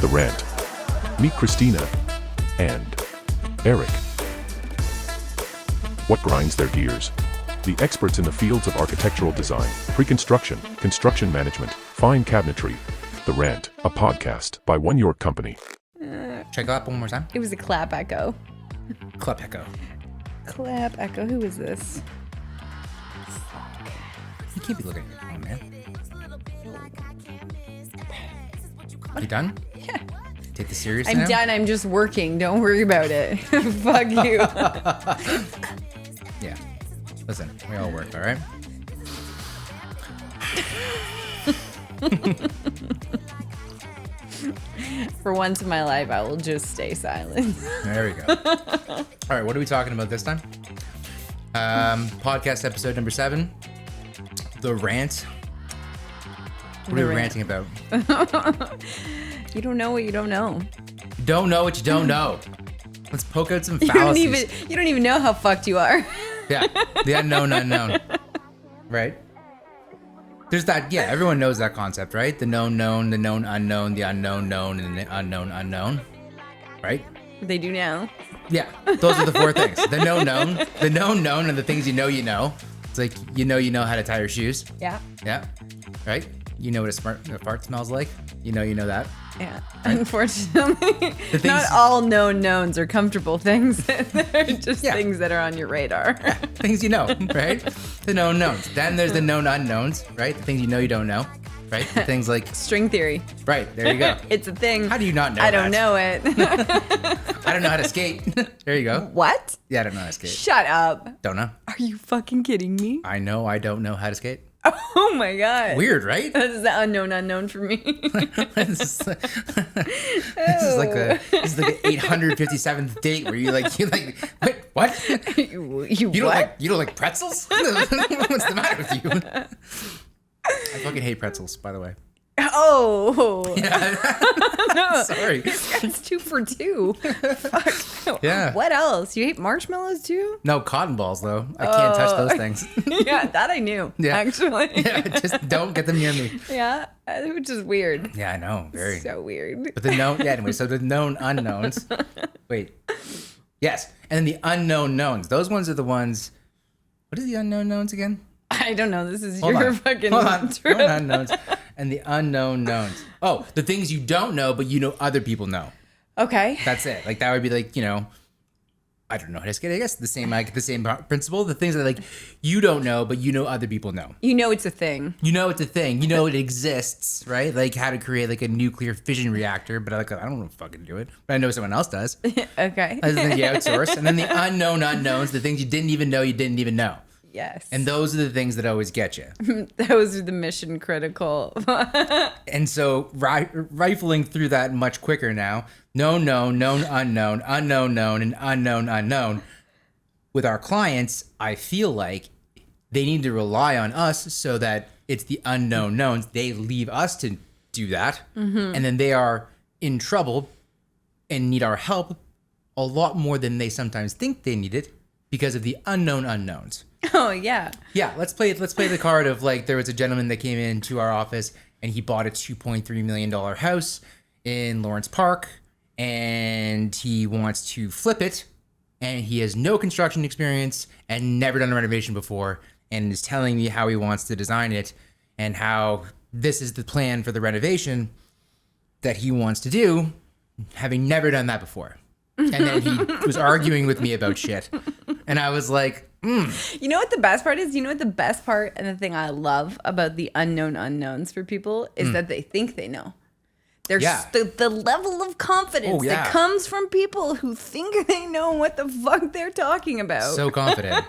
The Rant. Meet Christina and Eric. What grinds their gears? The experts in the fields of architectural design, pre-construction, construction management, fine cabinetry. The Rant, a podcast by One York Company. Should I clap one more time? It was a clap echo. Clap echo. Clap echo. Who is this? You can't be looking at your phone, man. You done? Yeah. Take this seriously I'm now? done. I'm just working. Don't worry about it. Fuck you. Yeah. Listen, we all work, all right? For once in my life, I will just stay silent. There we go. All right, what are we talking about this time? Podcast episode number 7. The Rant. What are we ranting about? You don't know what you don't know. You don't know what you don't know. Let's poke out some You fallacies. don't even know how fucked you are. Yeah, the unknown unknown. Right? There's that, yeah, everyone knows that concept, right? The known known, the known unknown, the unknown known, and the unknown unknown. Right? They do now. Yeah, those are the 4 things. The known known, and the things you know. It's like, you know how to tie your shoes. Yeah. Yeah, right? You know what a fart smells like. You know that. Yeah. Right? Unfortunately, things- not all known knowns are comfortable things. They're just things that are on your radar. Things you know, right? The known knowns. Then there's the known unknowns, right? The things you know you don't know, right? The things like, String theory. right, there you go. It's a thing. How do you not know I don't that? know it. I don't know how to skate. There you go. What? Yeah, I don't know how to skate. Shut up. Don't know. Are you fucking kidding me? I know I don't know how to skate. Oh my god. Weird, right? This is the unknown for me. This is like the 857th date where you like wait, what? you what? You don't like pretzels? What's the matter with you? I fucking hate pretzels, by the way. Oh. Yeah. Sorry. It's 2 for 2. Fuck. Yeah. What else? You hate marshmallows too? No cotton balls though. I can't touch those things. Yeah, that I knew. Yeah. Actually. Yeah, just don't get them near me. Yeah, which is weird. Yeah, I know. Very. So weird. But the known, yeah, anyway, so the known unknowns. Wait. Yes. And then the unknown knowns. Those ones are the ones. What is the unknown knowns again? I don't know. This is Hold your on. fucking Hold on. trip. Known unknowns. And the unknown knowns. Oh, the things you don't know, but you know other people know. Okay. That's it. Like that would be like, I don't know how to skate. I guess the same principle. The things that like you don't know, but you know other people know. You know it's a thing. You know it's a thing. You know it exists, right? Like how to create like a nuclear fission reactor, but like I don't know fucking do it. But I know someone else does. Okay. Other than you outsource. And then the unknown unknowns, the things you didn't even know you didn't even know. Yes. And those are the things that always get you. Those are the mission critical. And so rifling through that much quicker now. Known, unknown, unknown, known, and unknown, unknown. With our clients, I feel like they need to rely on us so that it's the unknown knowns. They leave us to do that. Mm-hmm. And then they are in trouble and need our help a lot more than they sometimes think they need it because of the unknown unknowns. Oh yeah. Yeah, let's play the card of like there was a gentleman that came into our office and he bought a $2.3 million house in Lawrence Park and he wants to flip it and he has no construction experience and never done a renovation before and is telling me how he wants to design it and how this is the plan for the renovation that he wants to do, having never done that before. And then he was arguing with me about shit. And I was like, You know what the best part is? You know what the best part and the thing I love about the unknown unknowns for people is that they think they know. There's the level of confidence that comes from people who think they know what the fuck they're talking about. So confident,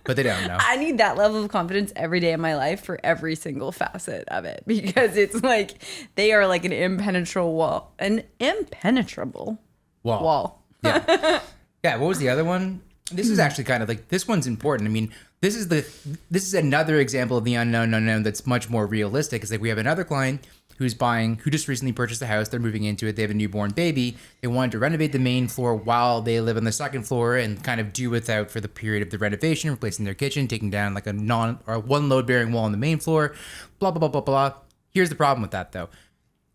but they don't know. I need that level of confidence every day of my life for every single facet of it because it's like they are like an impenetrable wall. An impenetrable wall. Yeah. Yeah, what was the other one? This is actually kind of like, this one's important. I mean, this is another example of the unknown unknown that's much more realistic. It's like we have another client who just recently purchased a house. They're moving into it. They have a newborn baby. They wanted to renovate the main floor while they live on the second floor and kind of do without for the period of the renovation, replacing their kitchen, taking down like one load bearing wall on the main floor, blah, blah, blah, blah, blah. Here's the problem with that though.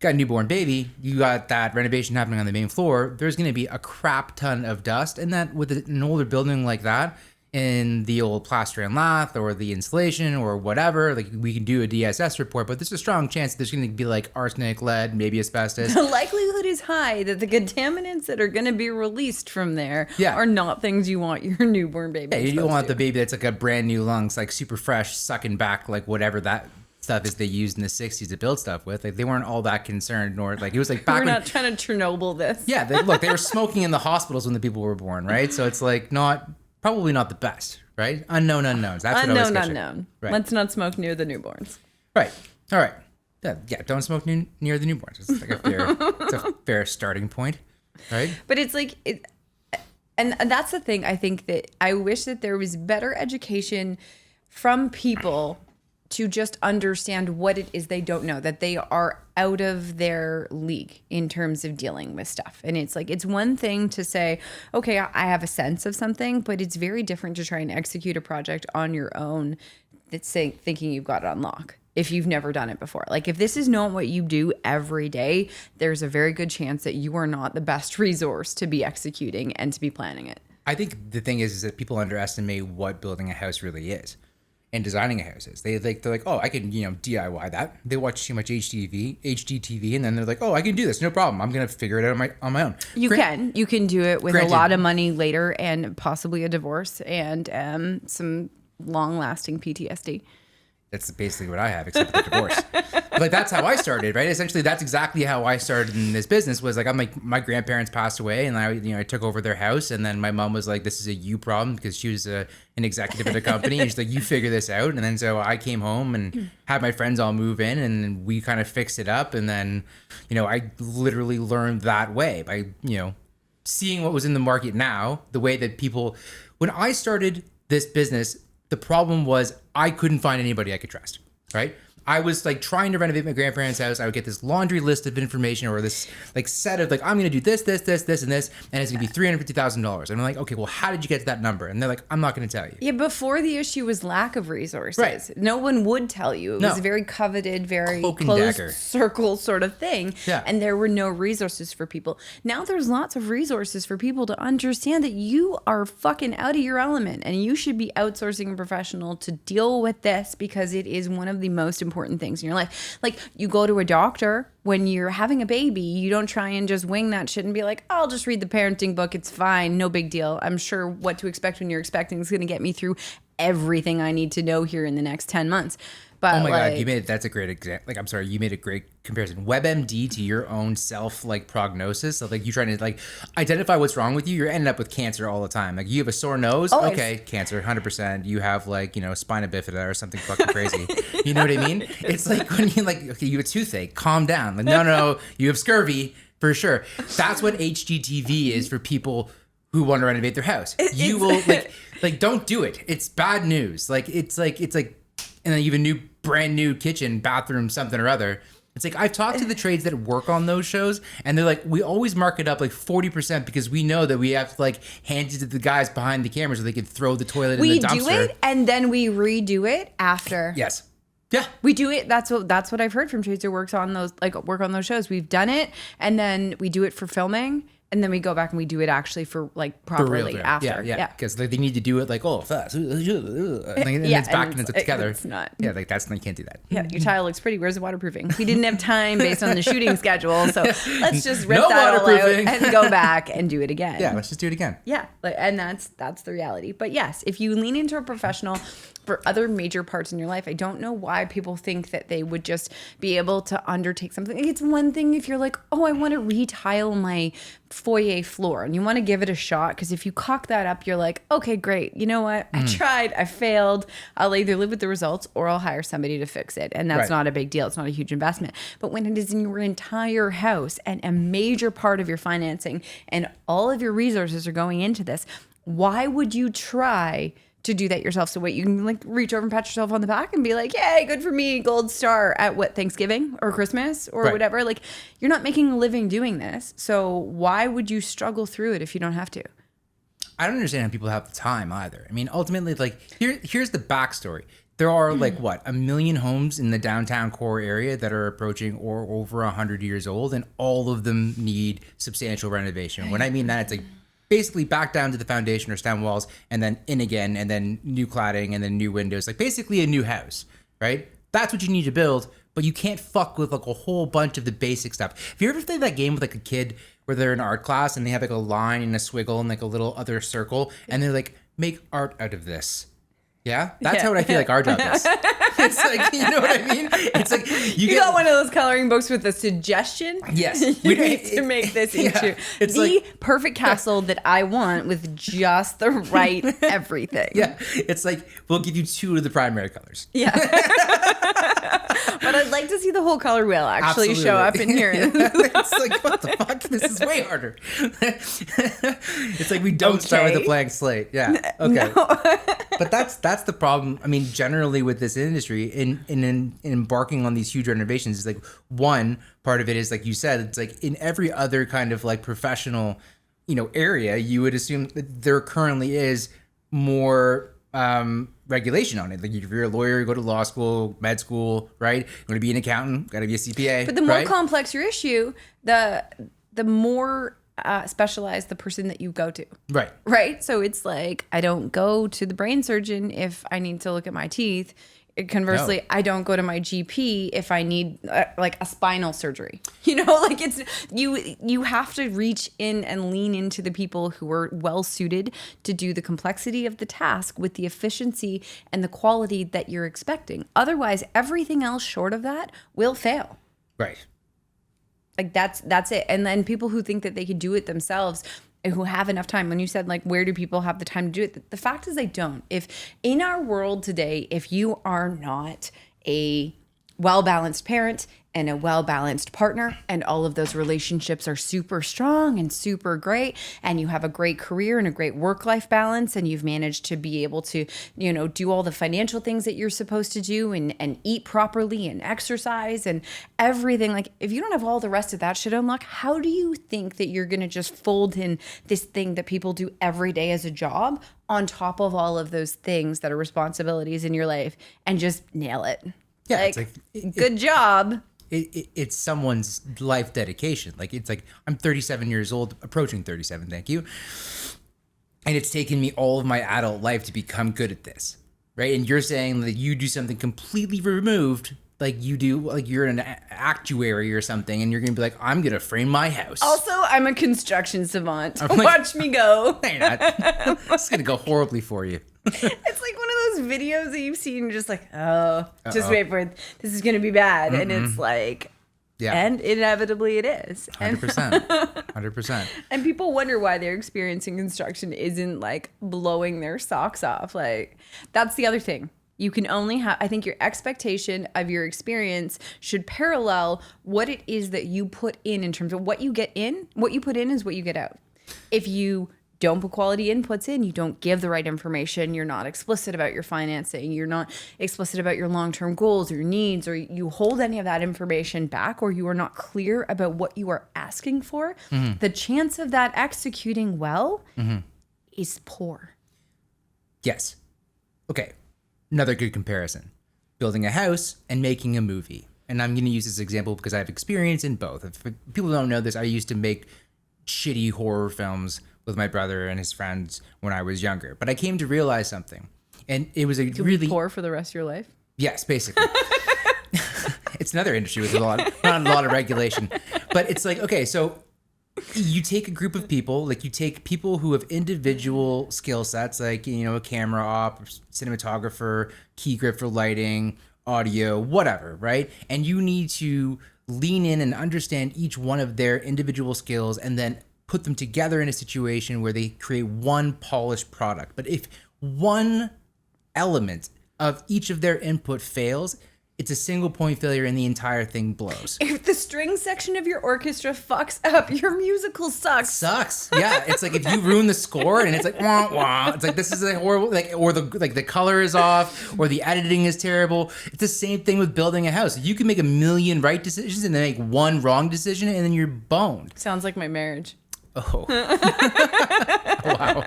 got a newborn baby, you got that renovation happening on the main floor, there's going to be a crap ton of dust. And that with an older building like that, in the old plaster and lath or the insulation or whatever, like we can do a DSS report, but there's a strong chance that there's going to be like arsenic, lead, maybe asbestos. The likelihood is high that the contaminants that are going to be released from there are not things you want your newborn baby. Yeah, you don't want the baby that's like a brand new lungs, like super fresh, sucking back like whatever that stuff is they used in the 60s to build stuff with. Like they weren't all that concerned, nor like it was like back We're not trying to Chernobyl this. Yeah, they were smoking in the hospitals when the people were born, right? So it's like probably not the best, right? Unknown unknowns. That's unknown what I was unknown. Right. Let's not smoke near the newborns. Right. All right. Yeah, don't smoke near the newborns. It's like a fair starting point, right? But it's like and that's the thing. I think that I wish that there was better education from people to just understand what it is they don't know, that they are out of their league in terms of dealing with stuff. And it's like, it's one thing to say, okay, I have a sense of something, but it's very different to try and execute a project on your own that's thinking you've got it on lock if you've never done it before. Like if this is not what you do every day, there's a very good chance that you are not the best resource to be executing and to be planning it. I think the thing is that people underestimate what building a house really is. And designing a house is. They're like, oh, I can, DIY that. They watch too much HGTV, and then they're like, oh, I can do this, no problem. I'm gonna figure it out on my own. You can do it with a lot of money later, and possibly a divorce and some long-lasting PTSD. That's basically what I have, except for the divorce. But like that's how I started, right? Essentially, that's exactly how I started in this business. Was like my grandparents passed away, and I took over their house, and then my mom was like, "This is a you problem," because she was an executive at a company, and she's like, "You figure this out." And then so I came home and had my friends all move in, and we kind of fixed it up. And then, I literally learned that way by seeing what was in the market now, the way that people. When I started this business, the problem was I couldn't find anybody I could trust, right? I was like trying to renovate my grandparents' house. I would get this laundry list of information or this like set of like, I'm going to do this, and this, and it's going to be $350,000. And I'm like, okay, well, how did you get to that number? And they're like, I'm not going to tell you. Yeah, before the issue was lack of resources. Right. No one would tell you. It was a very coveted, very closed circle sort of thing. Yeah. And there were no resources for people. Now there's lots of resources for people to understand that you are fucking out of your element and you should be outsourcing a professional to deal with this because it is one of the most important things in your life. Like you go to a doctor when you're having a baby, you don't try and just wing that shit and be like, I'll just read the parenting book. It's fine. No big deal. I'm sure what to expect when you're expecting is going to get me through everything I need to know here in the next 10 months. But oh my God, that's a great example. Like, I'm sorry, you made a great comparison. WebMD to your own self prognosis. So like you trying to identify what's wrong with you. You're ending up with cancer all the time. Like you have a sore nose. Always. Okay, cancer, 100%. You have spina bifida or something fucking crazy. You know what I mean? It's like when you okay, you have a toothache. Calm down. Like no, you have scurvy for sure. That's what HGTV is for people who want to renovate their house. You will don't do it. It's bad news. It's like. And then you have a brand new kitchen, bathroom, something or other. It's like, I've talked to the trades that work on those shows, and they're like, we always mark it up 40% because we know that we have to hand it to the guys behind the camera so they can throw the toilet in the dumpster. We do it, and then we redo it after. Yes. Yeah. We do it. That's what I've heard from trades who work on those shows. We've done it, and then we do it for filming. And then we go back and we do it actually for properly after. Yeah. Because they need to do it fast. And it's back and it's together. It's not. Yeah, you can't do that. Yeah, your tile looks pretty. Where's the waterproofing? We didn't have time based on the shooting schedule. So let's just rip that all out and go back and do it again. Yeah, let's just do it again. Yeah. And that's the reality. But yes, if you lean into a professional for other major parts in your life, I don't know why people think that they would just be able to undertake something. It's one thing if you're like, oh, I want to retile my foyer floor and you want to give it a shot, because if you cock that up, you're like, okay, great. You know what? I tried. I failed. I'll either live with the results or I'll hire somebody to fix it. And that's not a big deal. It's not a huge investment. But when it is in your entire house and a major part of your financing and all of your resources are going into this, why would you try to do that yourself? So you can reach over and pat yourself on the back and be like, yay, good for me, gold star at Thanksgiving or Christmas or whatever. You're not making a living doing this. So why would you struggle through it if you don't have to? I don't understand how people have the time either. I mean, ultimately, here's the backstory. there are like what, 1 million homes in the downtown core area that are approaching or over 100 years old, and all of them need substantial renovation. When I mean that, it's like basically back down to the foundation or stem walls, and then in again, and then new cladding, and then new windows, like basically a new house, right? That's what you need to build, but you can't fuck with like a whole bunch of the basic stuff. Have you ever played that game with like a kid where they're in art class and they have like a line and a swiggle and like a little other circle, and they're like, make art out of this? Yeah, that's how I feel like our job is. It's like, you know what I mean? It's like you got one of those coloring books with a suggestion. Yes, you need to make this into the perfect castle that I want with just the right everything. Yeah, it's like we'll give you 2 of the primary colors. Yeah, but I'd like to see the whole color wheel actually show up in here. It's like, what the fuck? This is way harder. It's like we don't start with a blank slate. Yeah, okay. No. But that's the problem. I mean, generally with this industry, in embarking on these huge renovations, is like one part of it is like you said, it's like in every other kind of like professional, area, you would assume that there currently is more regulation on it. Like if you're a lawyer, you go to law school, med school, right? You want to be an accountant, got to be a CPA. But the more complex your issue, the more specialized the person that you go to. Right. So it's like, I don't go to the brain surgeon if I need to look at my teeth. Conversely, I don't go to my GP if I need like a spinal surgery. Like it's you have to reach in and lean into the people who are well suited to do the complexity of the task with the efficiency and the quality that you're expecting. Otherwise, everything else short of that will fail. Right. Like that's it. And then people who think that they could do it themselves, who have enough time. When you said like, where do people have the time to do it? The fact is they don't. If in our world today, if you are not a well-balanced parent and a well-balanced partner, and all of those relationships are super strong and super great, and you have a great career and a great work-life balance, and you've managed to be able to, do all the financial things that you're supposed to do and eat properly and exercise and everything. Like if you don't have all the rest of that shit unlocked, how do you think that you're going to just fold in this thing that people do every day as a job on top of all of those things that are responsibilities in your life and just nail it? Yeah, like good job. It's someone's life dedication. Like it's like I'm 37 years old, approaching 37. Thank you. And it's taken me all of my adult life to become good at this, right? And you're saying that you do something completely removed, like you do, like you're an actuary or something, and you're gonna be like, I'm gonna frame my house. Also, I'm a construction savant. Watch me go. No, you're not. It's gonna go horribly for you. It's like one of those videos that you've seen, just like, just wait for it. This is going to be bad. Mm-mm. And it's like, and inevitably it is. 100%. 100%. And people wonder why their experience in construction isn't like blowing their socks off. Like, that's the other thing. You can only have, I think your expectation of your experience should parallel what it is that you put in terms of what you get in. What you put in is what you get out. If you don't put quality inputs in, you don't give the right information, you're not explicit about your financing, you're not explicit about your long-term goals or your needs, or you hold any of that information back, or you are not clear about what you are asking for, the chance of that executing well is poor. Yes. Okay. Another good comparison. Building a house and making a movie. And I'm going to use this example because I have experience in both. If people don't know this, I used to make shitty horror films with my brother and his friends when I was younger. But I came to realize something. And it was really... be poor for the rest of your life? Yes, basically. It's another industry with not a lot of regulation. But it's like, okay, so you take a group of people, like you take people who have individual skill sets, like, a camera op, cinematographer, key grip for lighting, audio, whatever, right? And you need to lean in and understand each one of their individual skills and then put them together in a situation where they create one polished product. But if one element of each of their input fails, it's a single point failure and the entire thing blows. If the string section of your orchestra fucks up, your musical sucks. Sucks. Yeah. It's like if you ruin the score and it's like wah wah. It's like this is like horrible. Like or the color is off or the editing is terrible. It's the same thing with building a house. You can make 1 million right decisions and then make one wrong decision and then you're boned. Sounds like my marriage. Oh. Wow.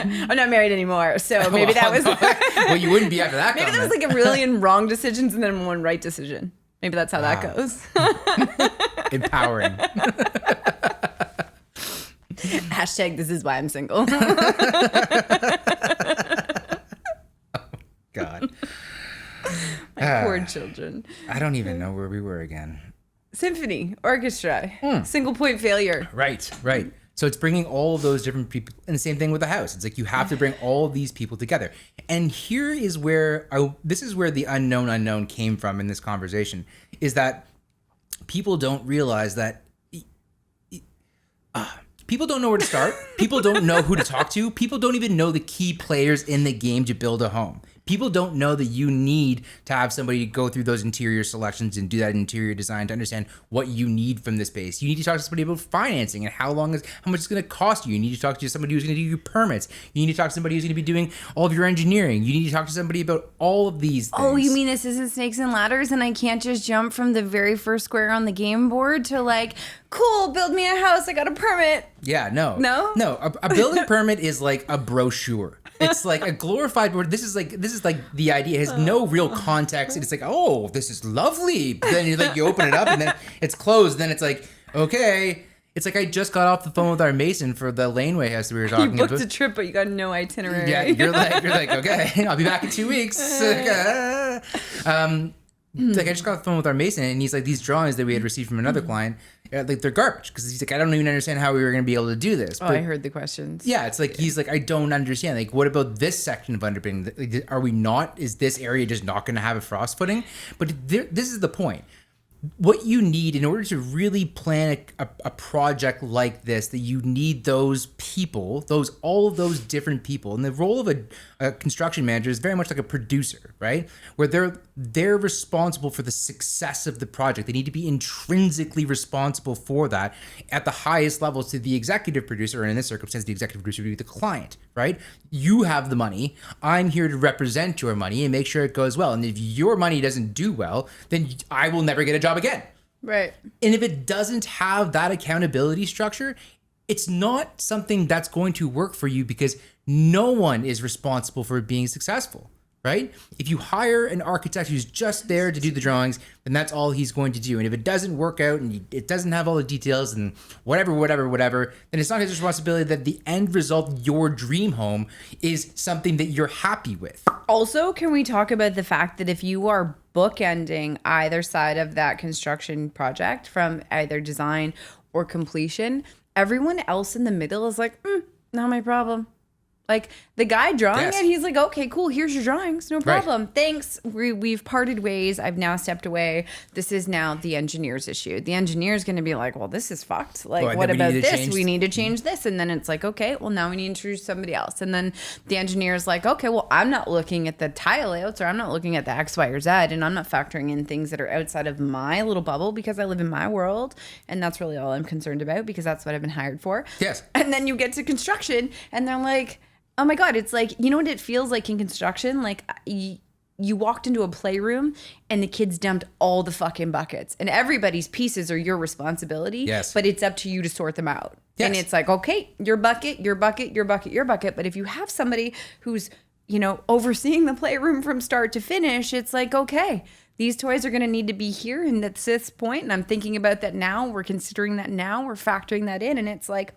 I'm not married anymore, so maybe that was... Well, you wouldn't be after that. Maybe there was like a million wrong decisions and then one right decision. Maybe that's how that goes. Empowering. Hashtag this is why I'm single. God. My poor children. I don't even know where we were again. Symphony, orchestra, single point failure. Right. So it's bringing all of those different people, and the same thing with the house. It's like you have to bring all of these people together. And here is where this is where the unknown came from in this conversation, is that people don't realize that people don't know where to start. People don't know who to talk to. People don't even know the key players in the game to build a home. People don't know that you need to have somebody go through those interior selections and do that interior design to understand what you need from the space. You need to talk to somebody about financing and how much it's going to cost you. You need to talk to somebody who's going to do your permits. You need to talk to somebody who's going to be doing all of your engineering. You need to talk to somebody about all of these things. Oh, you mean this isn't Snakes and Ladders and I can't just jump from the very first square on the game board to like, cool, build me a house, I got a permit. Yeah, no. No? No, a building permit is like a brochure. It's like a glorified word. This is like the idea. It has no real context. It's like, oh, this is lovely. But then you open it up and then it's closed. Then it's like, okay. It's like I just got off the phone with our mason for the laneway house that we were talking about. You booked a trip, but you got no itinerary. Yeah, you're like, okay, I'll be back in 2 weeks. Like I just got off the phone with our mason, and he's like, these drawings that we had received from another client, like they're garbage, because he's like, I don't even understand how we were going to be able to do this. But, I heard the questions. Yeah, it's like he's like, I don't understand. Like, what about this section of underpinning? Like, are we not? Is this area just not going to have a frost footing? But this is the point. What you need in order to really plan a project like this, that you need those people, all of those different people. And the role of a construction manager is very much like a producer, right? Where they're responsible for the success of the project. They need to be intrinsically responsible for that at the highest levels to the executive producer, and in this circumstance, the executive producer would be the client, right? You have the money. I'm here to represent your money and make sure it goes well. And if your money doesn't do well, then I will never get a job again. Right. And if it doesn't have that accountability structure, it's not something that's going to work for you, because no one is responsible for it being successful, right? If you hire an architect who's just there to do the drawings, then that's all he's going to do. And if it doesn't work out and it doesn't have all the details and whatever, then it's not his responsibility that the end result, your dream home, is something that you're happy with. Also, can we talk about the fact that if you are bookending either side of that construction project from either design or completion, everyone else in the middle is like, not my problem. Like the guy drawing it, he's like, okay, cool, here's your drawings, no problem. Right. Thanks. We've parted ways. I've now stepped away. This is now the engineer's issue. The engineer's going to be like, well, this is fucked. Like, what about this? We need to change this. And then it's like, okay, well, now we need to introduce somebody else. And then the engineer's like, okay, well, I'm not looking at the tile layouts, or I'm not looking at the X, Y, or Z, and I'm not factoring in things that are outside of my little bubble, because I live in my world. And that's really all I'm concerned about, because that's what I've been hired for. Yes. And then you get to construction and they're like, oh my God, it's like, you know what it feels like in construction? Like you walked into a playroom and the kids dumped all the fucking buckets, and everybody's pieces are your responsibility. Yes. But it's up to you to sort them out. Yes. And it's like, okay, your bucket, your bucket, your bucket, your bucket. But if you have somebody who's, overseeing the playroom from start to finish, it's like, okay, these toys are going to need to be here. And that's this point. And I'm thinking about that now. We're considering that now. We're factoring that in. And it's like,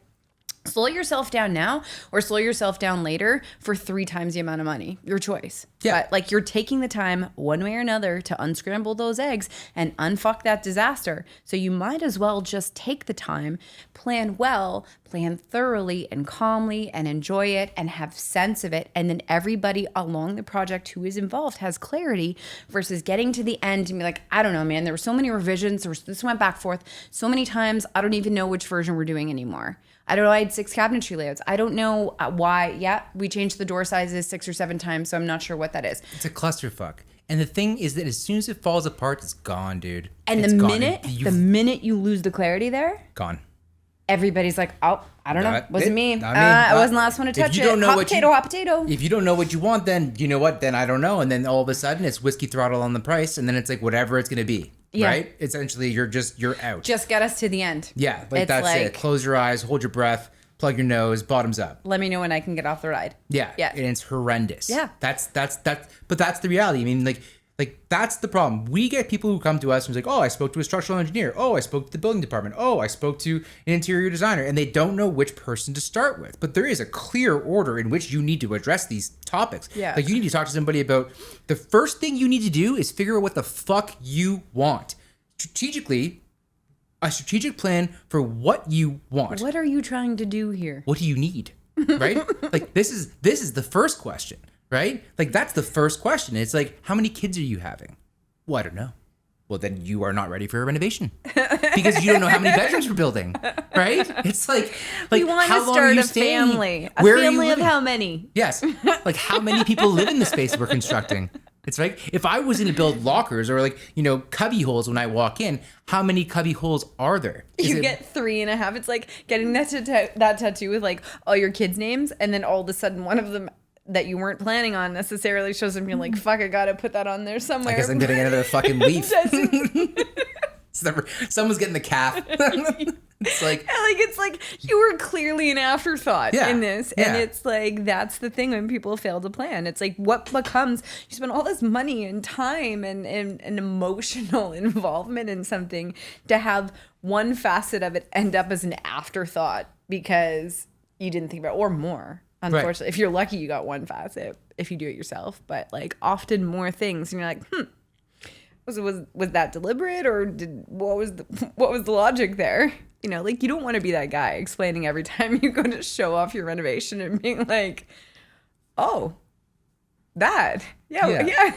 slow yourself down now or slow yourself down later for 3 times the amount of money. Your choice. Yeah. But like, you're taking the time one way or another to unscramble those eggs and unfuck that disaster. So you might as well just take the time, plan well, plan thoroughly and calmly, and enjoy it and have sense of it. And then everybody along the project who is involved has clarity, versus getting to the end and be like, I don't know, man, there were so many revisions. This went back and forth so many times. I don't even know which version we're doing anymore. I don't know. I had 6 cabinetry layouts. I don't know why. Yeah, we changed the door sizes 6 or 7 times, so I'm not sure what that is. It's a clusterfuck. And the thing is that as soon as it falls apart, it's gone, dude. And the minute you lose the clarity there, gone. Everybody's like, oh, I don't know. Wasn't me. Not I wasn't the last one to touch it. Hot potato. If you don't know what you want, then you know what? Then I don't know. And then all of a sudden it's whiskey throttle on the price. And then it's like whatever it's going to be. right? Essentially, you're out. Just get us to the end. Yeah, like that's it. Close your eyes, hold your breath, plug your nose, bottoms up. Let me know when I can get off the ride. Yeah. And it's horrendous. Yeah. But that's the reality. I mean, like that's the problem. We get people who come to us and like, oh, I spoke to a structural engineer. Oh, I spoke to the building department. Oh, I spoke to an interior designer, and they don't know which person to start with. But there is a clear order in which you need to address these topics. Yeah. Like you need to talk to somebody about the first thing you need to do is figure out what the fuck you want. Strategically, a strategic plan for what you want. What are you trying to do here? What do you need? Right? Like this is the first question. Right? Like that's the first question. It's like, how many kids are you having? Well, I don't know. Well, then you are not ready for a renovation because you don't know how many bedrooms we're building. Right? It's like you want how to long are start you a staying? family. A Where are you family of living? how many? Yes. Like how many people live in the space we're constructing? It's like if I was going to build lockers or like, cubby holes when I walk in, how many cubby holes are there? You get 3.5. It's like getting that tattoo with like all your kids' names, and then all of a sudden one of them that you weren't planning on necessarily shows up. You're like, fuck, I gotta put that on there somewhere. I guess I'm getting another fucking leaf. Someone's getting the calf. It's like you were clearly an afterthought in this, and it's like that's the thing when people fail to plan. It's like what becomes you spend all this money and time and emotional involvement in something to have one facet of it end up as an afterthought because you didn't think about it, or more. Unfortunately, if you're lucky, you got one facet if you do it yourself. But like often more things, and you're like, was that deliberate, or what was the logic there? Like you don't want to be that guy explaining every time you go to show off your renovation and being like, oh, that, yeah.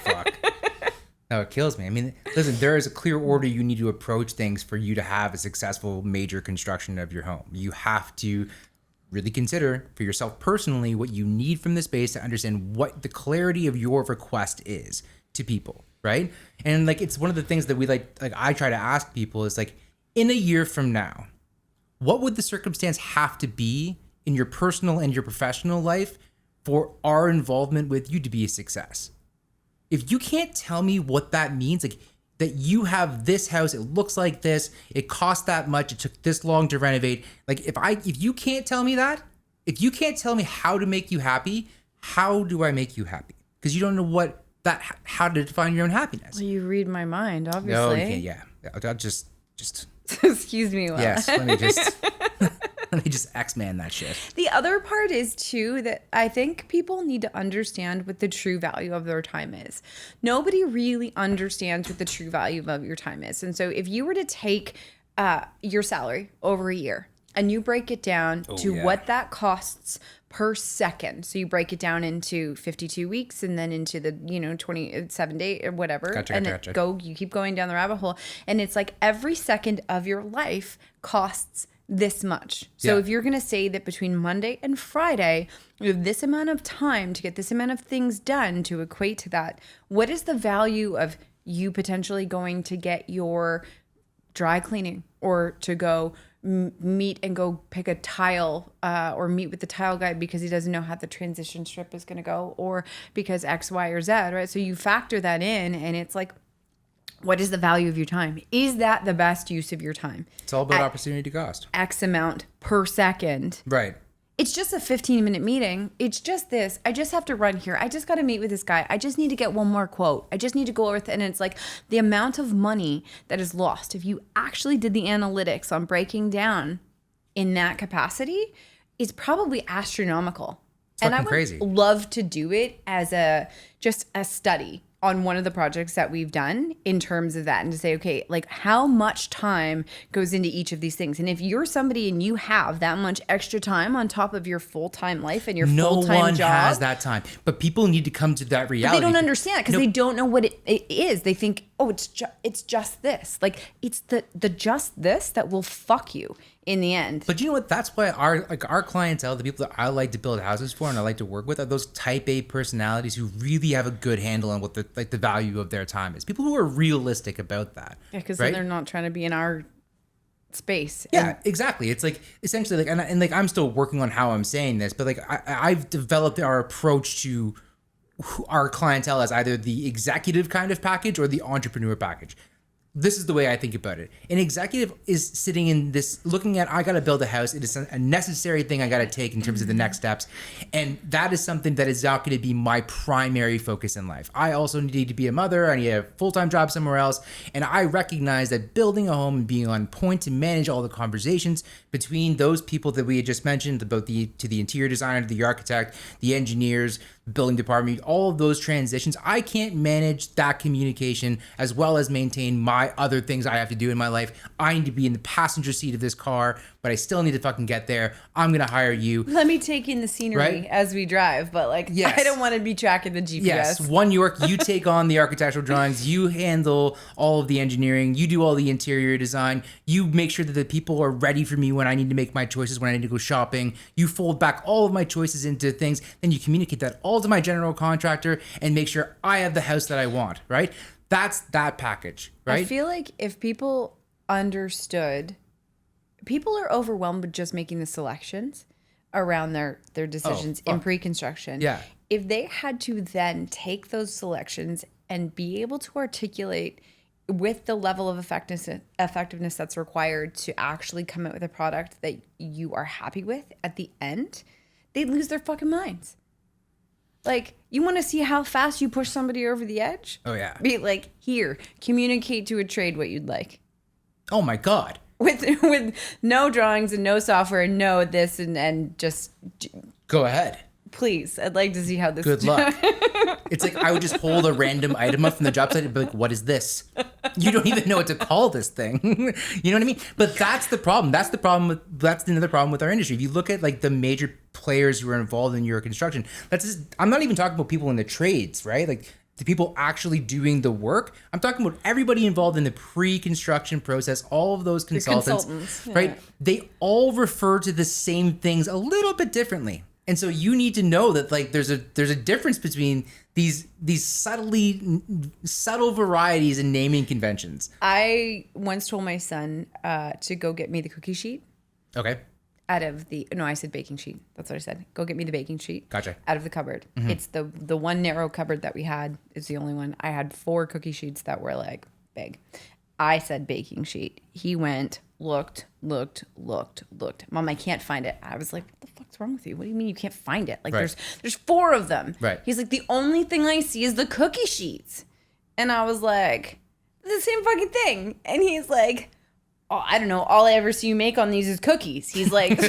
Fuck. No, it kills me. I mean, listen, there is a clear order you need to approach things for you to have a successful major construction of your home. You have to really consider for yourself personally what you need from the space to understand what the clarity of your request is to people, right? And like it's one of the things that we like I try to ask people is like, in a year from now, what would the circumstance have to be in your personal and your professional life for our involvement with you to be a success? If you can't tell me what that means, like that you have this house, it looks like this, it cost that much, it took this long to renovate. Like if you can't tell me that, if you can't tell me how to make you happy, how do I make you happy? Because you don't know how to define your own happiness. Well, you read my mind, obviously. No, you can't. Yeah, I'll just. Excuse me. Well. Yes, let me just X-Man that shit. The other part is too that I think people need to understand what the true value of their time is. Nobody really understands what the true value of your time is. And so if you were to take your salary over a year and you break it down what that costs per second. So you break it down into 52 weeks and then into the, 27 day or whatever. Gotcha. You keep going down the rabbit hole. And it's like every second of your life costs this much. So if you're going to say that between Monday and Friday, you have this amount of time to get this amount of things done to equate to that, what is the value of you potentially going to get your dry cleaning or to go meet and go pick a tile or meet with the tile guy because he doesn't know how the transition strip is going to go or because X, Y, or Z, right? So you factor that in and it's like, what is the value of your time? Is that the best use of your time? It's all about opportunity cost. X amount per second. Right. It's just a 15-minute meeting. It's just this. I just have to run here. I just got to meet with this guy. I just need to get one more quote. I just need to go over it. And it's like the amount of money that is lost. If you actually did the analytics on breaking down in that capacity, is probably astronomical. It's fucking crazy. Love to do it as just a study on one of the projects that we've done in terms of that and to say, okay, like how much time goes into each of these things? And if you're somebody and you have that much extra time on top of your full-time life and your full-time job. No one has that time, but people need to come to that reality. But they don't understand it because they don't know what it is. They think, oh, it's just this. Like it's the just this that will fuck you in the end. But you know what? That's why our clientele, the people that I like to build houses for and I like to work with, are those type A personalities who really have a good handle on what the value of their time is. People who are realistic about that. Yeah, because then they're not trying to be in our space. Yeah, exactly. It's like essentially like and like I'm still working on how I'm saying this, but like I've developed our approach to our clientele as either the executive kind of package or the entrepreneur package. this is the way I think about it. An executive is sitting in this, looking at, I got to build a house. It is a necessary thing I got to take in terms of the next steps. And that is something that is not going to be my primary focus in life. I also need to be a mother. I need a full-time job somewhere else. And I recognize that building a home and being on point to manage all the conversations between those people that we had just mentioned, about the interior designer, to the architect, the engineers, building department, all of those transitions, I can't manage that communication as well as maintain my other things I have to do in my life. I need to be in the passenger seat of this car, but I still need to fucking get there. I'm going to hire you. Let me take in the scenery as we drive, but like, yes. I don't want to be tracking the GPS. Yes, One York, you take on the architectural drawings, you handle all of the engineering, you do all the interior design, you make sure that the people are ready for me when I need to make my choices, when I need to go shopping, you fold back all of my choices into things, then you communicate that all to my general contractor and make sure I have the house that I want, right? That's that package, right? I feel like if people understood, people are overwhelmed with just making the selections around their decisions in pre-construction. Yeah. If they had to then take those selections and be able to articulate with the level of effectiveness that's required to actually come out with a product that you are happy with at the end, they'd lose their fucking minds. Like, you want to see how fast you push somebody over the edge? Oh, yeah. Be like, here, communicate to a trade what you'd like. Oh, my God. With no drawings and no software and no this and just... Go ahead. Please, I'd like to see how this... Good luck. It's like I would just hold a random item up from the job site and be like, what is this? You don't even know what to call this thing. You know what I mean? But that's the problem. That's another problem with our industry. If you look at like the major players who are involved in your construction, I'm not even talking about people in the trades, right? Like the people actually doing the work. I'm talking about everybody involved in the pre-construction process, all of those consultants. Right? Yeah. They all refer to the same things a little bit differently. And so you need to know that like there's a difference between these subtle varieties in naming conventions. I once told my son to go get me the cookie sheet. Okay. I said baking sheet. That's what I said. Go get me the baking sheet. Gotcha. Out of the cupboard. Mm-hmm. It's the one narrow cupboard that we had is the only one. I had 4 cookie sheets that were like big. I said baking sheet. He went, looked. Mom, I can't find it. I was like, what the fuck's wrong with you? What do you mean you can't find it? Like there's 4 of them. Right. He's like, the only thing I see is the cookie sheets. And I was like, the same fucking thing. And he's like, oh, I don't know. All I ever see you make on these is cookies. He's like,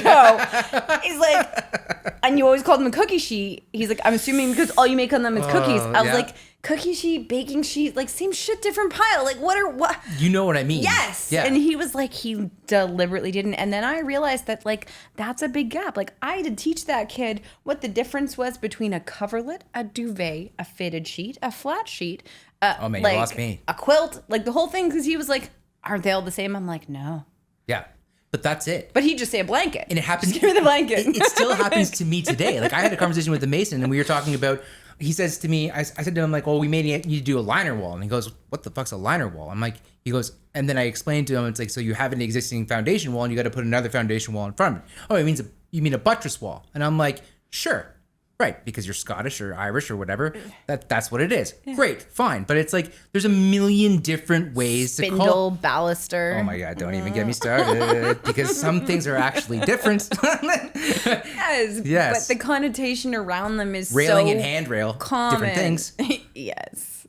and you always call them a cookie sheet. He's like, I'm assuming because all you make on them is cookies. I was like, cookie sheet, baking sheet, like same shit, different pile. Like what? You know what I mean? Yes. Yeah. And he was like, he deliberately didn't. And then I realized that like, that's a big gap. Like I had to teach that kid what the difference was between a coverlet, a duvet, a fitted sheet, a flat sheet. Oh man, you lost me. A quilt, like the whole thing. Cause he was like, aren't they all the same? I'm like, no. Yeah. But that's it. But he'd just say a blanket. And it happens. Just give me the blanket. It still happens to me today. Like I had a conversation with the mason and we were talking about, he says to me, I said to him like, well, we may need you to do a liner wall. And he goes, what the fuck's a liner wall? I'm like, he goes, and then I explained to him, it's like, so you have an existing foundation wall and you got to put another foundation wall in front of it. Oh, you mean a buttress wall? And I'm like, sure. Right, because you're Scottish or Irish or whatever. That's what it is. Yeah. Great, fine. But it's like there's a million different ways to call. Spindle, baluster. Oh my God, don't even get me started. Because some things are actually different. Yes. But the connotation around them is railing so and handrail. Common. Different things. Yes.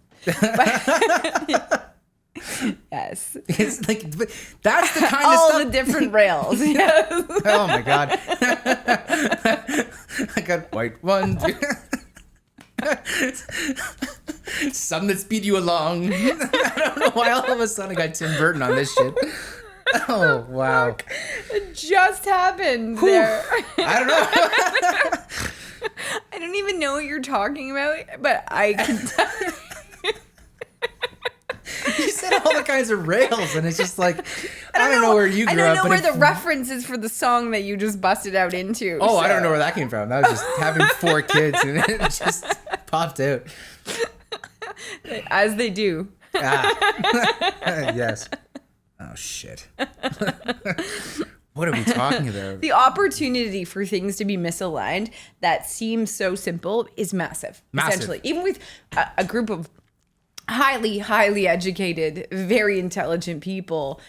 Yes. It's like, but that's the kind all of stuff. All the different rails. Yes. Oh my God. I got white one. Some that speed you along. I don't know why all of a sudden I got Tim Burton on this shit. Oh, wow. Fuck. It just happened there. I don't know. I don't even know what you're talking about, but I can tell. You said all the kinds of rails, and it's just like, I don't know where you grew up. I don't know where the reference is for the song that you just busted out into. Oh, so. I don't know where that came from. That was just having 4 kids, and it just popped out. As they do. Yes. Oh, shit. What are we talking about? The opportunity for things to be misaligned that seems so simple is massive. Essentially. Even with a group of highly, highly educated, very intelligent people,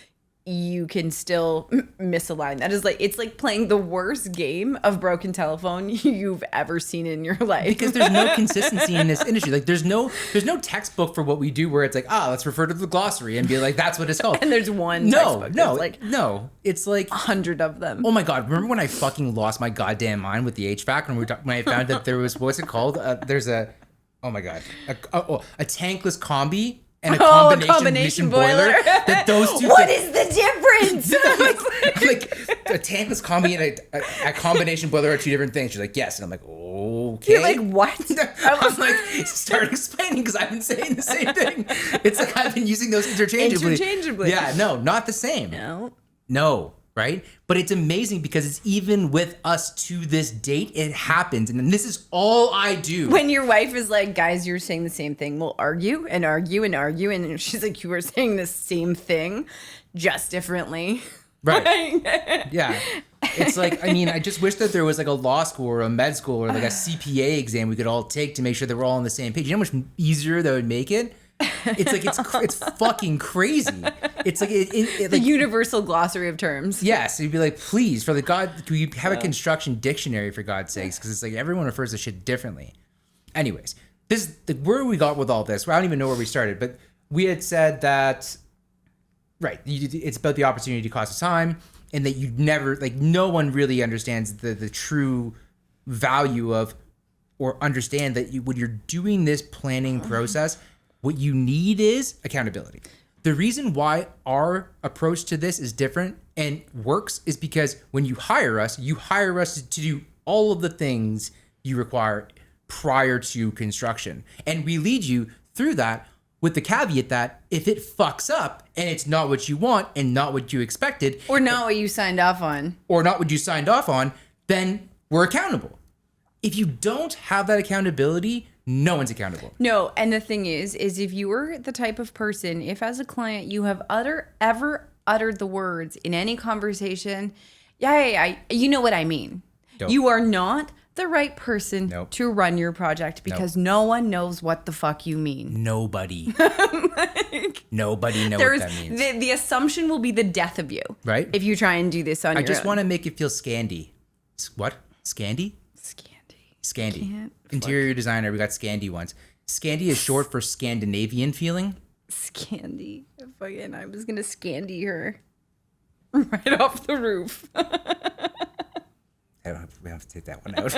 you can still misalign. That is like, it's like playing the worst game of broken telephone you've ever seen in your life. Because there's no consistency in this industry. Like there's no textbook for what we do where it's like, let's refer to the glossary and be like, that's what it's called. And there's one textbook. No. It's like 100 of them. Oh my God. Remember when I fucking lost my goddamn mind with the HVAC when I found that there was, what's it called? There's a, oh my God, a tankless combi and a combination boiler. That those two. What is the difference? like a tankless combi and a combination boiler are two different things. She's like, yes, and I'm like, okay. You're like, what? I'm like, start explaining because I've been saying the same thing. It's like I've been using those interchangeably. Yeah, no, not the same. No. Right? But it's amazing because it's even with us to this date, it happens. And this is all I do. When your wife is like, guys, you're saying the same thing. We'll argue and argue and argue. And she's like, you were saying the same thing, just differently. Right. Yeah. It's like, I mean, I just wish that there was like a law school or a med school or like a CPA exam we could all take to make sure that we're all on the same page. You know how much easier that would make it? It's like it's fucking crazy. It's like the universal glossary of terms. Yes, you'd be like, please, for the God, can we have a construction dictionary for God's sakes? Because it's like everyone refers to shit differently. Anyways, this where we got with all this. Well, I don't even know where we started, but we had said that right. It's about the opportunity cost of time, and that you never like no one really understands the true value of or understand that when you're doing this planning process. What you need is accountability. The reason why our approach to this is different and works is because when you hire us to do all of the things you require prior to construction. And we lead you through that with the caveat that if it fucks up and it's not what you want and not what you expected. Or not what you signed off on. Then we're accountable. If you don't have that accountability, no one's accountable. No, and the thing is if you were the type of person, if as a client you have ever uttered the words in any conversation, you know what I mean. Nope. You are not the right person to run your project because no one knows what the fuck you mean. Nobody. Nobody knows what that means. The assumption will be the death of you. Right. If you try and do this on your own. I just want to make it feel Scandi. What? Scandi? Scandi. Interior designer, we got Scandi once. Scandi is short for Scandinavian feeling. Scandi. Fucking, I was going to Scandi her right off the roof. We have to take that one out.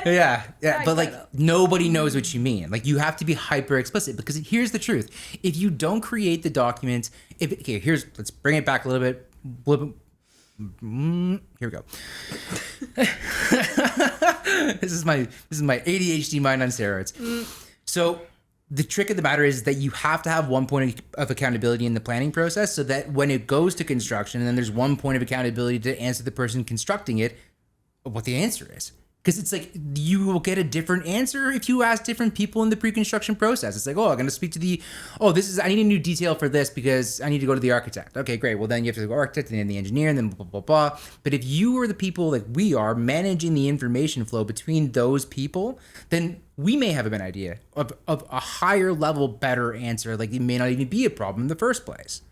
Yeah. But like nobody knows what you mean. Like you have to be hyper explicit because here's the truth. If you don't create the documents, let's bring it back a little bit. Here we go. This is my ADHD mind on steroids. So the trick of the matter is that you have to have one point of accountability in the planning process so that when it goes to construction and then there's one point of accountability to answer the person constructing it, what the answer is. Because it's like you will get a different answer if you ask different people in the pre-construction process. It's like, I'm going to speak to I need a new detail for this because I need to go to the architect. Okay, great. Well, then you have to go to the architect and then the engineer and then blah, blah, blah. But if you are the people like we are managing the information flow between those people, then we may have an idea of a higher level, better answer. Like it may not even be a problem in the first place.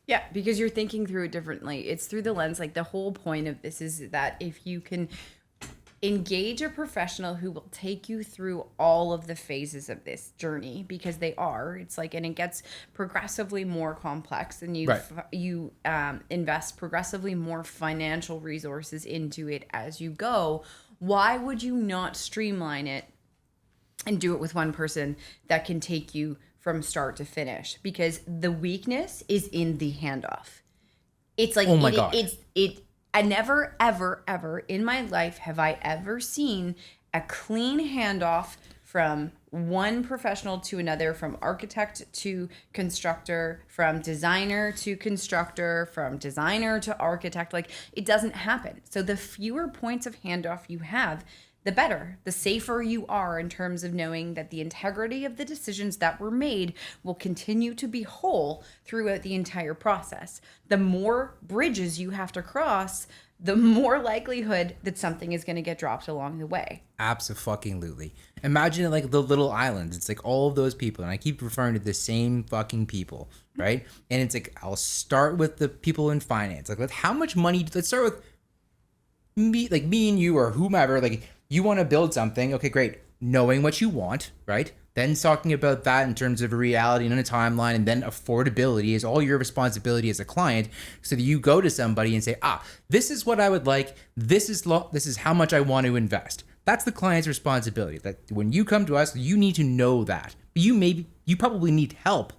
Yeah, because you're thinking through it differently. It's through the lens. Like the whole point of this is that if you can engage a professional who will take you through all of the phases of this journey because it's like, and it gets progressively more complex and you invest progressively more financial resources into it as you go. Why would you not streamline it and do it with one person that can take you from start to finish? Because the weakness is in the handoff. It's like, oh my God. I never, ever, ever in my life have I ever seen a clean handoff from one professional to another, from architect to constructor, from designer to constructor, from designer to architect. Like it doesn't happen. So the fewer points of handoff you have, the better, the safer you are in terms of knowing that the integrity of the decisions that were made will continue to be whole throughout the entire process. The more bridges you have to cross, the more likelihood that something is going to get dropped along the way. Absolutely. Imagine it like the little islands. It's like all of those people, and I keep referring to the same fucking people, right? And it's like, I'll start with the people in finance. Like, how much money? Let's start with me and you or whomever. Like, you want to build something. Okay, great. Knowing what you want, right? Then talking about that in terms of a reality and a timeline, and then affordability is all your responsibility as a client. So that you go to somebody and say, this is what I would like. This is how much I want to invest. That's the client's responsibility. That when you come to us, you need to know that. You probably need help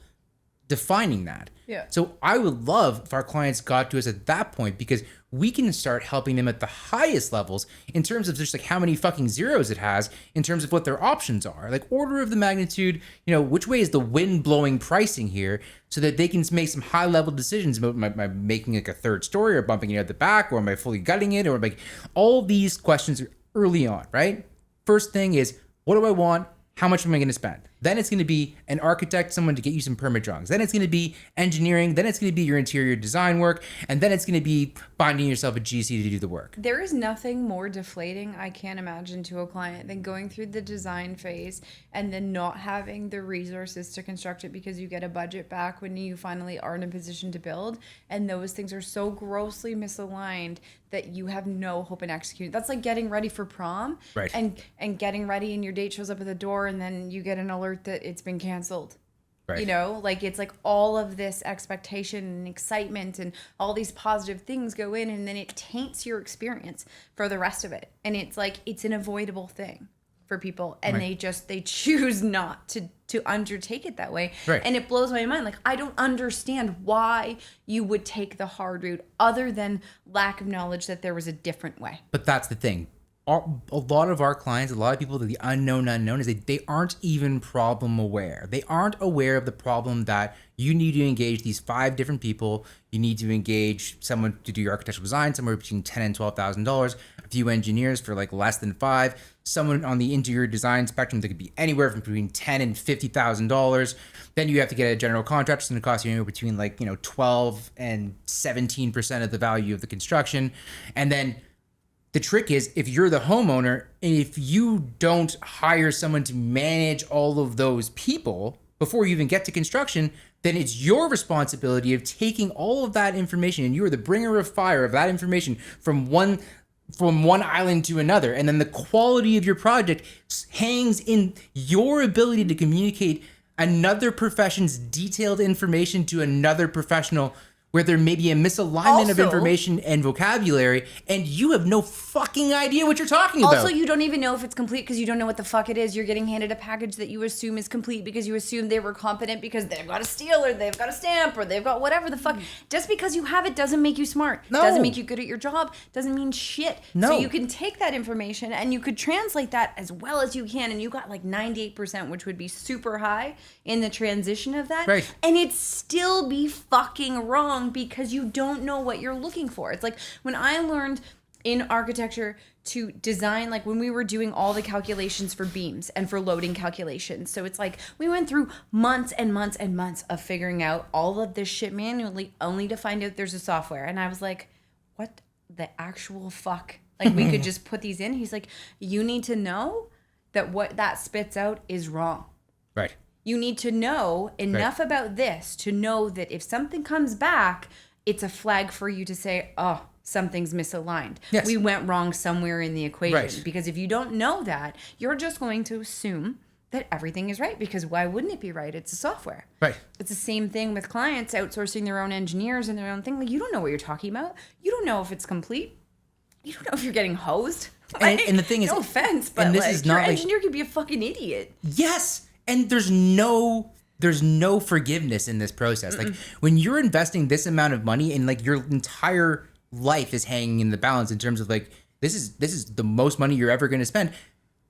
defining that. Yeah. So I would love if our clients got to us at that point, because we can start helping them at the highest levels in terms of just like how many fucking zeros it has in terms of what their options are. Like order of the magnitude, which way is the wind blowing pricing here, so that they can make some high level decisions about am I making like a third story or bumping it at the back, or am I fully gutting it, or like all these questions early on, right? First thing is, what do I want? How much am I going to spend? Then it's going to be an architect, someone to get you some permit drawings. Then it's going to be engineering. Then it's going to be your interior design work. And then it's going to be finding yourself a GC to do the work. There is nothing more deflating, I can't imagine, to a client than going through the design phase and then not having the resources to construct it because you get a budget back when you finally are in a position to build. And those things are so grossly misaligned that you have no hope in executing. That's like getting ready for prom, right? And getting ready and your date shows up at the door and then you get an alert that it's been canceled. Right. Like it's like all of this expectation and excitement and all these positive things go in, and then it taints your experience for the rest of it. And it's like, it's an avoidable thing for people, and right. they choose not to undertake it that way. Right. And it blows my mind. Like, I don't understand why you would take the hard route other than lack of knowledge that there was a different way. But that's the thing. A lot of our clients, a lot of people, the unknown is they aren't even problem aware. They aren't aware of the problem that you need to engage these 5 different people. You need to engage someone to do your architectural design, somewhere between $10,000 and $12,000. A few engineers for like less than 5. Someone on the interior design spectrum that could be anywhere from between $10,000 and $50,000. Then you have to get a general contractor. It's going to cost you anywhere between 12 and 17% of the value of the construction. And then the trick is, if you're the homeowner, if you don't hire someone to manage all of those people before you even get to construction, then it's your responsibility of taking all of that information, and you are the bringer of fire of that information from one island to another. And then the quality of your project hangs in your ability to communicate another profession's detailed information to another professional, where there may be a misalignment of information and vocabulary, and you have no fucking idea what you're talking about. Also, you don't even know if it's complete because you don't know what the fuck it is. You're getting handed a package that you assume is complete because you assume they were competent because they've got a steel or they've got a stamp or they've got whatever the fuck. Just because you have it doesn't make you smart. No. Doesn't make you good at your job. Doesn't mean shit. No. So you can take that information and you could translate that as well as you can, and you got like 98%, which would be super high in the transition of that. Right. And it'd still be fucking wrong because you don't know what you're looking for. It's like when I learned in architecture to design, like when we were doing all the calculations for beams and for loading calculations. So it's like we went through months and months and months of figuring out all of this shit manually, only to find out there's a software. And I was like, what the actual fuck? Like, we could just put these in. He's like, you need to know that what that spits out is wrong. Right. You need to know enough about this to know that if something comes back, it's a flag for you to say, oh, something's misaligned. Yes. We went wrong somewhere in the equation. Right. Because if you don't know that, you're just going to assume that everything is right, because why wouldn't it be right? It's a software. Right. It's the same thing with clients outsourcing their own engineers and their own thing. Like, you don't know what you're talking about. You don't know if it's complete. You don't know if you're getting hosed. And the thing is, no offense, but this is not your engineer could be a fucking idiot. Yes. And there's no forgiveness in this process. Like, when you're investing this amount of money and like your entire life is hanging in the balance in terms of like, this is the most money you're ever going to spend.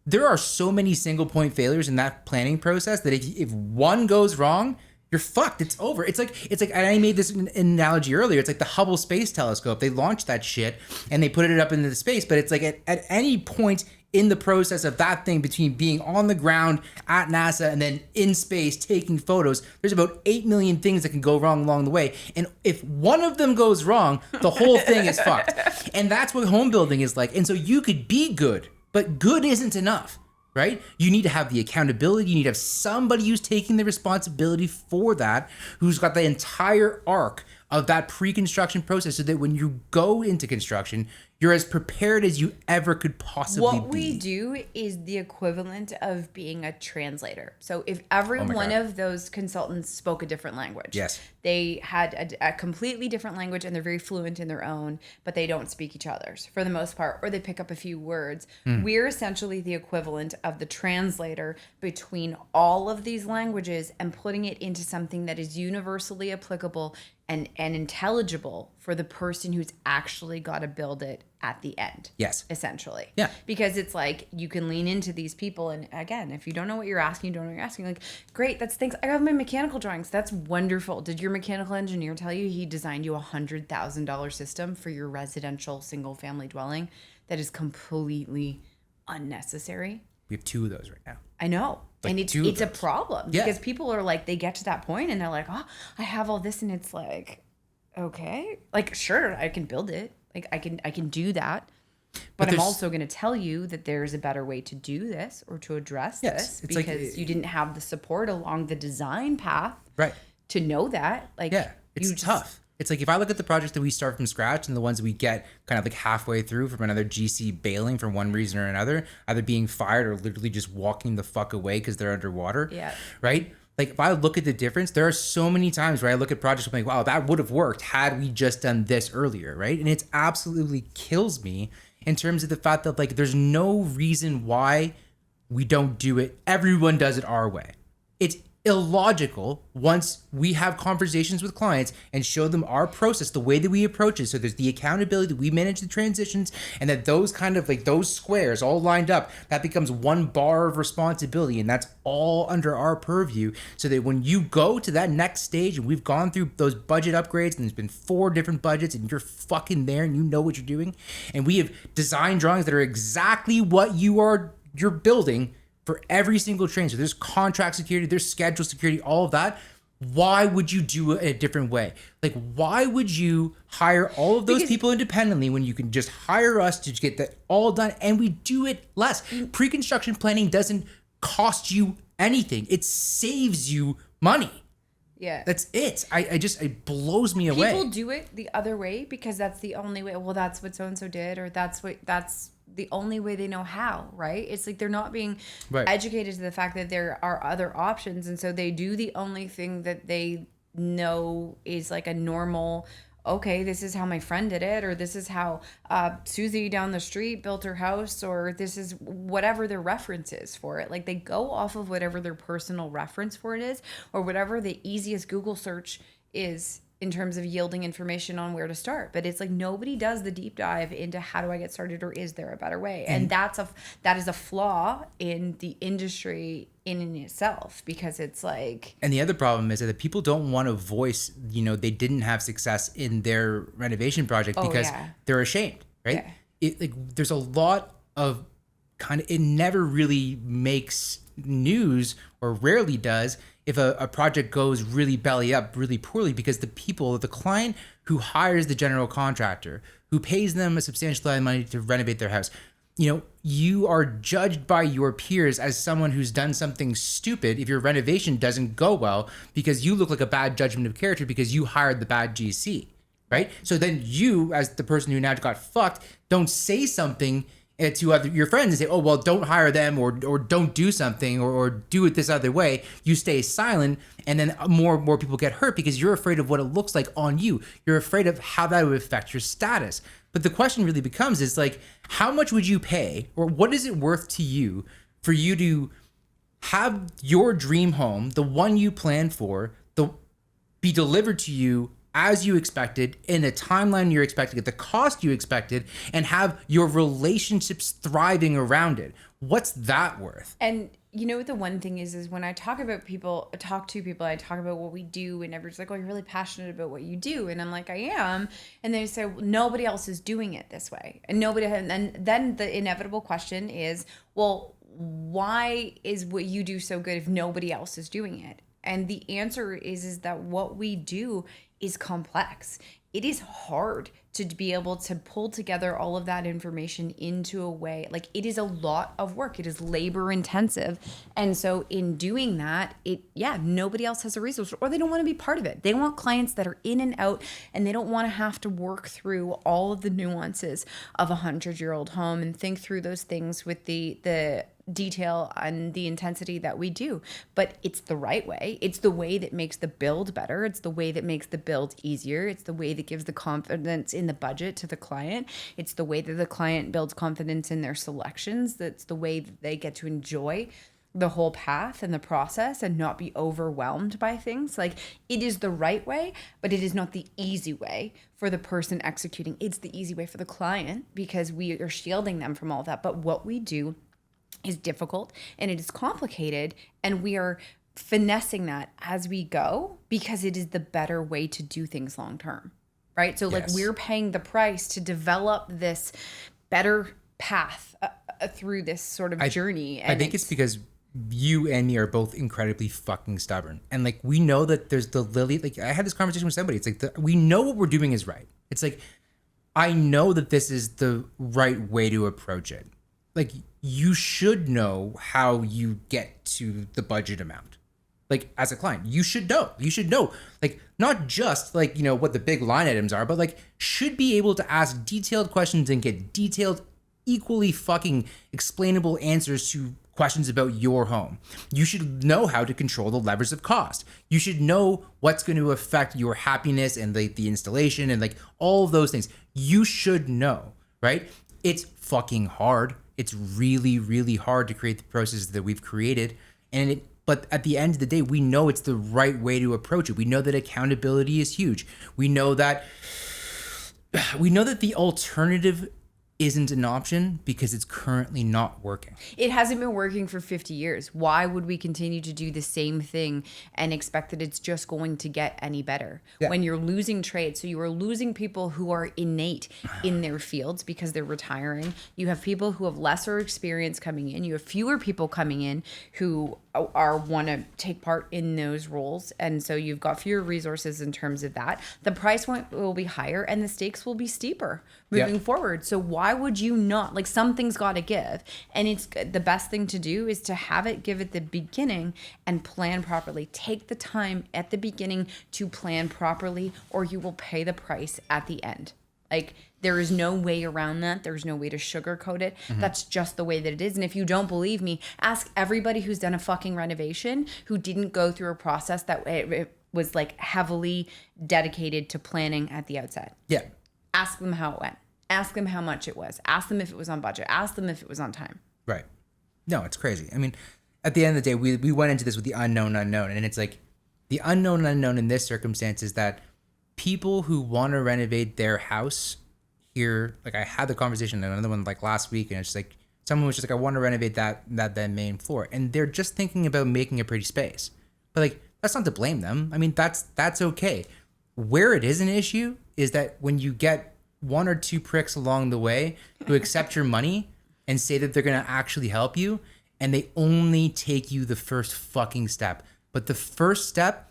There are so many single point failures in that planning process that if one goes wrong, you're fucked. It's over. It's like, and I made this analogy earlier. It's like the Hubble Space Telescope. They launched that shit and they put it up into the space, but it's like at any point in the process of that thing between being on the ground at NASA and then in space taking photos, there's about 8 million things that can go wrong along the way. And if one of them goes wrong, the whole thing is fucked. And that's what home building is like. And so you could be good, but good isn't enough, right? You need to have the accountability. You need to have somebody who's taking the responsibility for that, who's got the entire arc of that pre-construction process so that when you go into construction, you're as prepared as you ever could possibly be. What we do is the equivalent of being a translator. So if every one of those consultants spoke a different language, yes, they had a completely different language and they're very fluent in their own, but they don't speak each other's for the most part, or they pick up a few words. We're essentially the equivalent of the translator between all of these languages and putting it into something that is universally applicable and intelligible for the person who's actually got to build it at the end. Yes. Essentially. Yeah. Because it's like you can lean into these people. And again, if you don't know what you're asking, you don't know what you're asking. Like, great, that's thanks. I have my mechanical drawings. That's wonderful. Did your mechanical engineer tell you he designed you $100,000 system for your residential single family dwelling that is completely unnecessary? We have 2 of those right now. I know. Like and it's a problem because people are like, they get to that point and they're like, oh, I have all this. And it's like, okay, like, sure, I can build it. Like I can do that. But I'm also going to tell you that there's a better way to do this or to address this because you didn't have the support along the design path to know that. Like, it's tough. It's like if I look at the projects that we start from scratch and the ones that we get kind of like halfway through from another GC bailing for one reason or another, either being fired or literally just walking the fuck away because they're underwater. Yeah. Right? Like if I look at the difference, there are so many times where I look at projects and I'm like, wow, that would have worked had we just done this earlier. Right? And it absolutely kills me in terms of the fact that like there's no reason why we don't do it. Everyone does it our way. It's illogical once we have conversations with clients and show them our process, the way that we approach it. So there's the accountability that we manage the transitions and that those kind of like those squares all lined up, that becomes one bar of responsibility. And that's all under our purview so that when you go to that next stage and we've gone through those budget upgrades and there's been 4 different budgets and you're fucking there and you know what you're doing. And we have design drawings that are exactly what you're building for every single train. So there's contract security, there's schedule security, all of that. Why would you do it a different way? Like, why would you hire all of those people independently when you can just hire us to get that all done and we do it less? Pre-construction planning doesn't cost you anything. It saves you money. Yeah. That's it. It blows me away. People do it the other way because that's the only way. Well, that's what so-and-so did, or that's the only way they know how, right? It's like they're not being educated to the fact that there are other options. And so they do the only thing that they know is like a normal, okay, this is how my friend did it, or this is how Susie down the street built her house, or this is whatever their reference is for it. Like they go off of whatever their personal reference for it is, or whatever the easiest Google search is in terms of yielding information on where to start. But it's like nobody does the deep dive into how do I get started, or is there a better way? And that is a flaw in the industry in itself, because it's like... And the other problem is that people don't want to voice, they didn't have success in their renovation project because they're ashamed, right? Yeah. There's a lot of it never really makes news, or rarely does, if a project goes really belly up really poorly, because the client who hires the general contractor, who pays them a substantial amount of money to renovate their house, you are judged by your peers as someone who's done something stupid if your renovation doesn't go well, because you look like a bad judgment of character because you hired the bad GC, right? So then you, as the person who now got fucked, don't say something to your friends and say, oh, well, don't hire them, or don't do something, or do it this other way. You stay silent, and then more people get hurt because you're afraid of what it looks like on you. You're afraid of how that would affect your status. But the question really becomes is like, how much would you pay, or what is it worth to you for you to have your dream home, the one you planned for, be delivered to you as you expected, in the timeline you're expecting, at the cost you expected, and have your relationships thriving around it? what's that worth? And you know what the one thing is when I talk to people, I talk about what we do, and everyone's like, oh, you're really passionate about what you do. And I'm like, I am. And they say, well, nobody else is doing it this way. And then the inevitable question is, well, why is what you do so good if nobody else is doing it? And the answer is that what we do is complex. It is hard to be able to pull together all of that information into a way, like it is a lot of work. It is labor intensive. And so in doing that, nobody else has a resource, or they don't want to be part of it. They want clients that are in and out, and they don't want to have to work through all of the nuances of 100-year-old home and think through those things with the detail and the intensity that we do. But it's the right way. It's the way that makes the build better. It's the way that makes the build easier. It's the way that gives the confidence in the budget to the client. It's the way that the client builds confidence in their selections. That's the way that they get to enjoy the whole path and the process and not be overwhelmed by things. Like, it is the right way, but it is not the easy way for the person executing. It's the easy way for the client because we are shielding them from all that. But what we do is difficult and it is complicated, and we are finessing that as we go because it is the better way to do things long term, right? So like we're paying the price to develop this better path through this sort of journey. And I think it's because you and me are both incredibly fucking stubborn, and like we know that there's the lily. Like I had this conversation with somebody. It's like we know what we're doing is right. It's like I know that this is the right way to approach it. Like, you should know how you get to the budget amount. Like, as a client, you should know. You should know, like, not just, like, you know, what the big line items are, but, like, should be able to ask detailed questions and get detailed, equally fucking explainable answers to questions about your home. You should know how to control the levers of cost. You should know what's going to affect your happiness and, like, the installation and, like, all of those things. You should know, right? It's fucking hard. It's really, really hard to create the processes that we've created. But at the end of the day, we know it's the right way to approach it. We know that accountability is huge. We know that the alternative isn't an option because it's currently not working. It hasn't been working for 50 years. Why would we continue to do the same thing and expect that it's just going to get any better? Yeah. When you're losing trades, so you are losing people who are innate in their fields because they're retiring. You have people who have lesser experience coming in. You have fewer people coming in who want to take part in those roles, and so you've got fewer resources in terms of that. The price point will be higher and the stakes will be steeper moving forward. So why would you not, like, something's got to give, and it's the best thing to do is to have it give at the beginning and plan properly. Take the time at the beginning to plan properly, or you will pay the price at the end. Like, there is no way around that. There's no way to sugarcoat it. Mm-hmm. That's just the way that it is. And if you don't believe me, ask everybody who's done a fucking renovation who didn't go through a process that it was like heavily dedicated to planning at the outset. Yeah. Ask them how it went. Ask them how much it was. Ask them if it was on budget. Ask them if it was on time. Right. No, it's crazy. I mean, at the end of the day, we went into this with the unknown, and it's like the unknown in this circumstance is that people who want to renovate their house here, like I had the conversation, another one like last week, and it's like someone was just like, I want to renovate that main floor, and they're just thinking about making a pretty space, but like that's not to blame them. I mean, that's okay. Where it is an issue is that when you get one or two pricks along the way who accept your money and say that they're gonna actually help you, and they only take you the first fucking step. But the first step,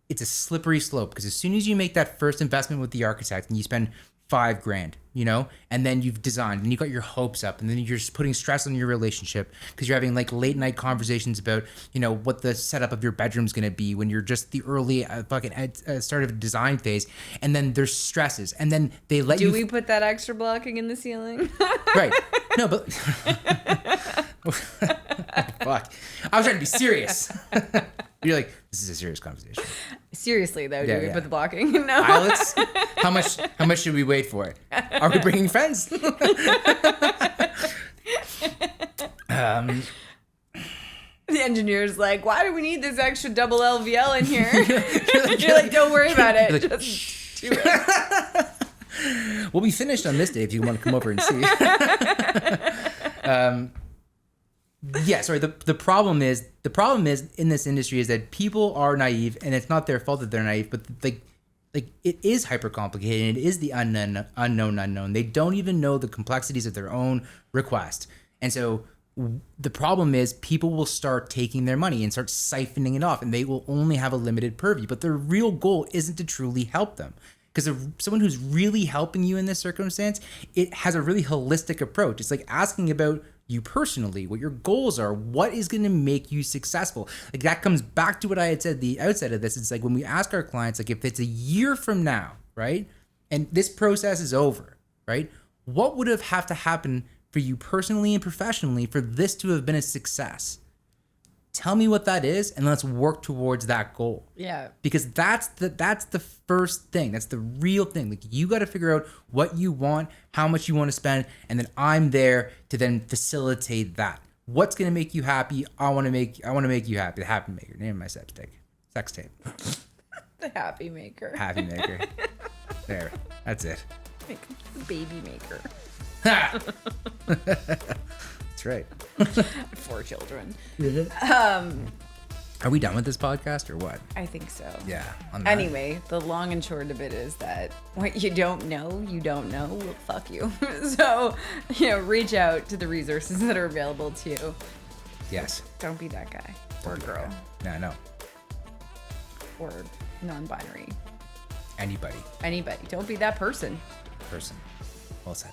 it's a slippery slope, because as soon as you make that first investment with the architect and you spend $5,000, you know, and then you've designed and you got your hopes up, and then you're just putting stress on your relationship because you're having like late night conversations about, you know, what the setup of your bedroom's going to be when you're just the early start of a design phase, and then there's stresses, and then they let you. Do we put that extra blocking in the ceiling? Right. No, but fuck. I was trying to be serious. You're like, this is a serious conversation. Seriously, though, do we put the blocking? No. Pilots? How much should we wait for it? Are we bringing friends? The engineer's like, why do we need this extra double LVL in here? You're like, don't worry about it. Like, just do it. We'll be finished on this day if you want to come over and see. Yeah, sorry. The problem is in this industry is that people are naive, and it's not their fault that they're naive, but like it is hyper complicated. It is the unknown. They don't even know the complexities of their own request, and so the problem is people will start taking their money and start siphoning it off, and they will only have a limited purview. But their real goal isn't to truly help them. Because someone who's really helping you in this circumstance, it has a really holistic approach. It's like asking about you personally, what your goals are, what is going to make you successful. Like that comes back to what I had said at the outset of this. It's like when we ask our clients, like if it's a year from now, right, and this process is over, right, what would have to happen for you personally and professionally for this to have been a success? Tell me what that is, and let's work towards that goal. Yeah. Because that's the first thing. That's the real thing. Like you got to figure out what you want, how much you want to spend, and then I'm there to then facilitate that. What's gonna make you happy? I want to make you happy. The happy maker. Name of my sex tape. The happy maker. Happy maker. There. That's it. Like the baby maker. Ha! That's right. 4 children. Are we done with this podcast or what? I think so. Yeah. Anyway, the long and short of it is that what you don't know, well, fuck you. So, reach out to the resources that are available to you. Yes. Don't be that guy or girl. No. Or non-binary. Anybody. Don't be that person. Well said.